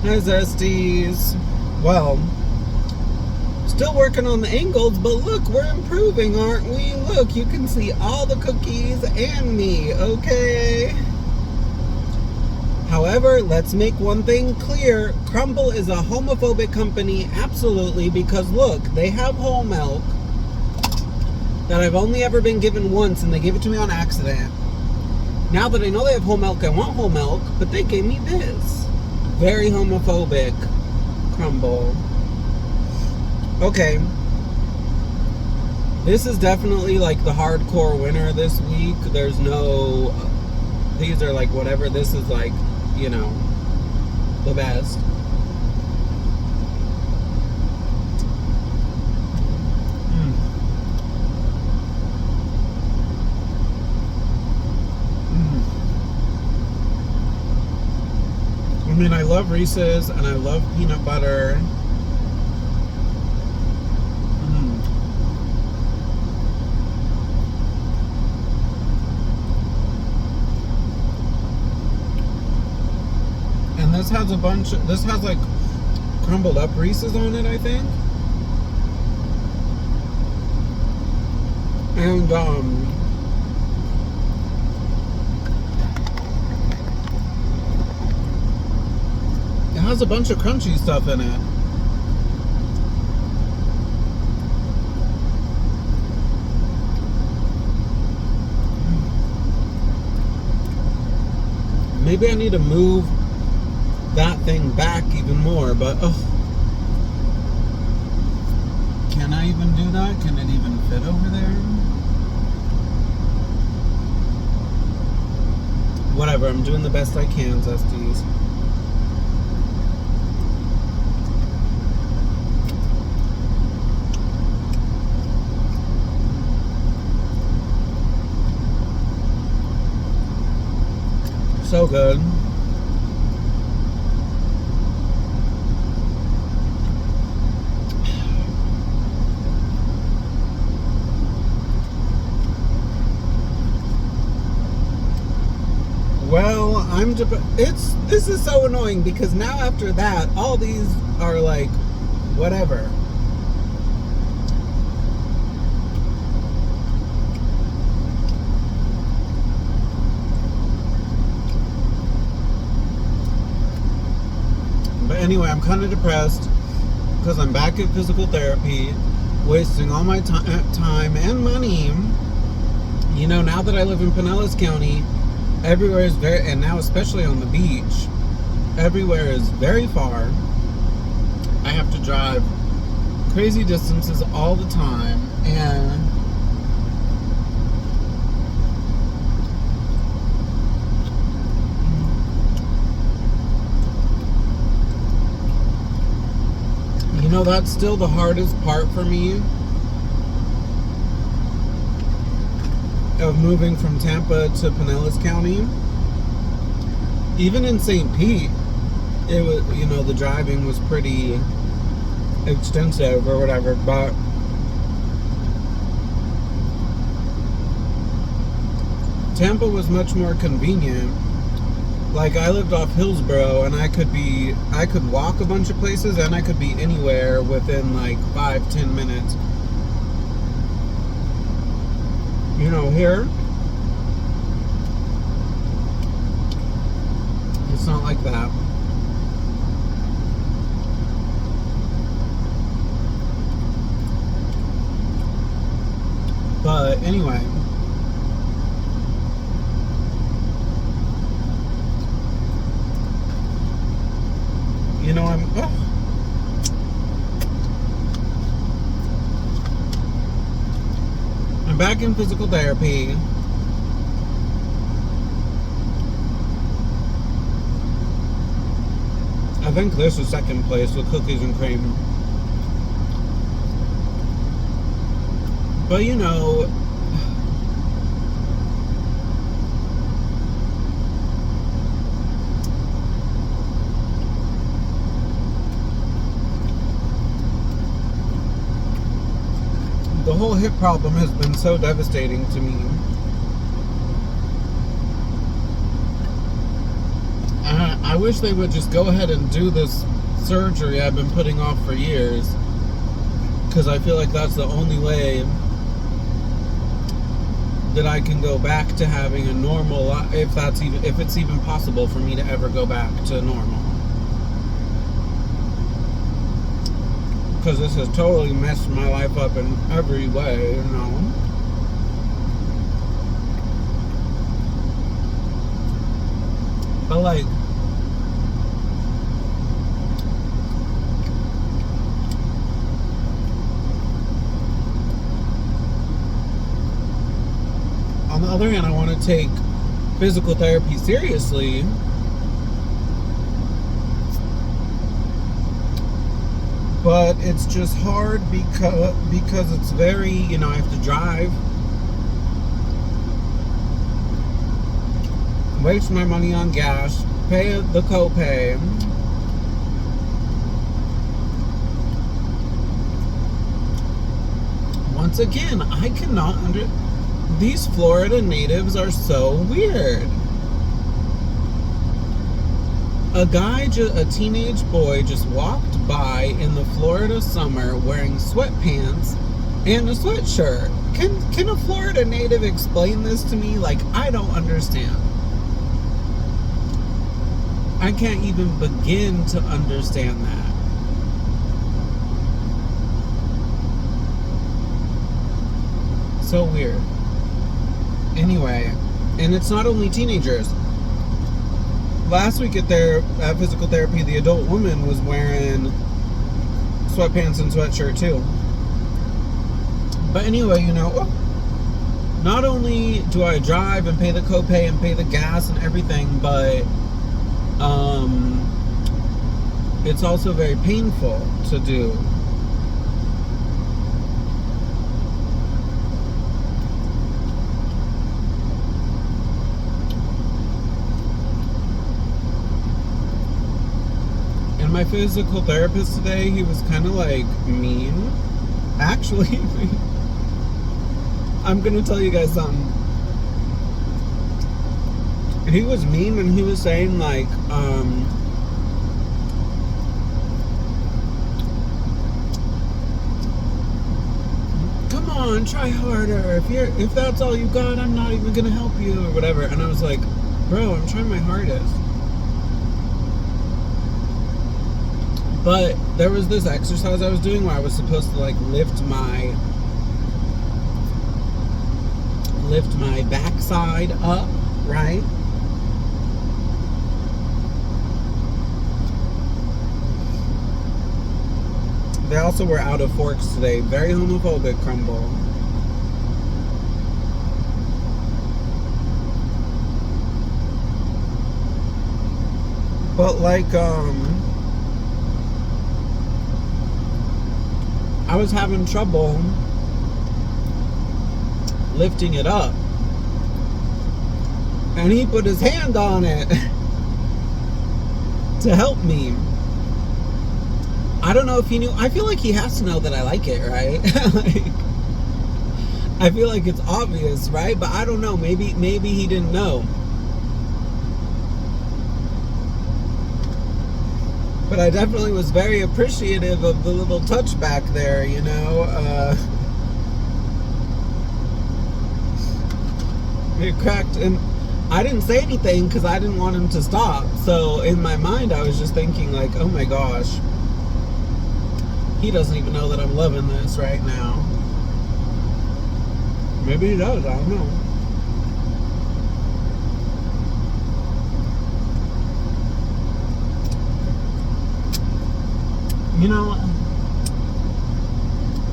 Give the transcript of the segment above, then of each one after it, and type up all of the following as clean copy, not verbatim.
Hi, Zesties. Well, still working on the angles, but look, we're improving, aren't we? Look, you can see all the cookies and me, okay? However, let's make one thing clear. Crumbl is a homophobic company, absolutely, because look, they have whole milk that I've only ever been given once, and they gave it to me on accident. Now that I know they have whole milk, I want whole milk, but they gave me this. Very homophobic, Crumbl. Okay. This is definitely like the hardcore winner this week. There's no... These are like whatever. This is like, you know, the best. I mean, I love Reese's and I love peanut butter. And this has a bunch of, this has like crumbled up Reese's on it, I think. And it has a bunch of crunchy stuff in it. Maybe I need to move that thing back even more, but oh. Can I even do that? Can it even fit over there? Whatever, I'm doing the best I can, Zesties. So good. Well, this is so annoying because now after that, all these are like, whatever. But anyway, I'm kind of depressed because I'm back at physical therapy, wasting all my time and money. You know, now that I live in Pinellas County, everywhere is very, and now especially on the beach, everywhere is very far. I have to drive crazy distances all the time, and you know, that's still the hardest part for me of moving from Tampa to Pinellas County. Even in St. Pete, it was, you know, the driving was pretty extensive or whatever, but Tampa was much more convenient. Like, I lived off Hillsborough, and I could walk a bunch of places, and I could be anywhere within like 5-10 minutes. You know, here, it's not like that. But anyway, you know, I'm back in physical therapy. I think this is second place with cookies and cream. But you know, the whole hip problem has been so devastating to me. I wish they would just go ahead and do this surgery I've been putting off for years, because I feel like that's the only way that I can go back to having a normal life, if it's even possible for me to ever go back to normal. Because this has totally messed my life up in every way, you know. But like, on the other hand, I want to take physical therapy seriously. But it's just hard because it's very, you know, I have to drive, waste my money on gas, pay the copay. Once again, I cannot these Florida natives are so weird. A teenage boy just walked by in the Florida summer wearing sweatpants and a sweatshirt. Can a Florida native explain this to me? Like, I don't understand. I can't even begin to understand that. So weird. Anyway, and it's not only teenagers. Last week at physical therapy, the adult woman was wearing sweatpants and sweatshirt too. But anyway, you know, not only do I drive and pay the copay and pay the gas and everything, but it's also very painful to do. My physical therapist today, he was kind of like mean. Actually, I'm gonna tell you guys something. He was mean when he was saying like, come on, try harder. If that's all you got, I'm not even gonna help you or whatever. And I was like, bro, I'm trying my hardest. But there was this exercise I was doing where I was supposed to like lift my backside up, right? They also were out of forks today. Very homophobic, Crumbl. But like, I was having trouble lifting it up. And he put his hand on it to help me. I don't know if he knew. I feel like he has to know that I like it, right? Like, I feel like it's obvious, right? But I don't know. Maybe he didn't know. But I definitely was very appreciative of the little touch back there, you know. It cracked, and I didn't say anything because I didn't want him to stop. So in my mind, I was just thinking like, oh my gosh, he doesn't even know that I'm loving this right now. Maybe he does, I don't know. You know,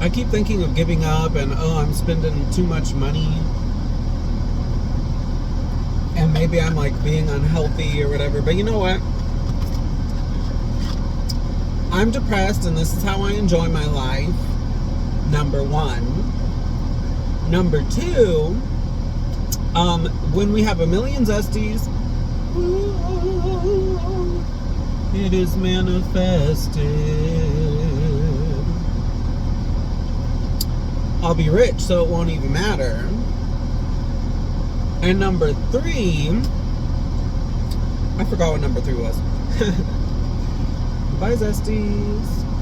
I keep thinking of giving up and, oh, I'm spending too much money. And maybe I'm like being unhealthy or whatever. But you know what? I'm depressed and this is how I enjoy my life. Number one. Number two, when we have a million zesties, it is manifested. I'll be rich, so it won't even matter. And number three, I forgot what number 3 was. Bye, Zesties.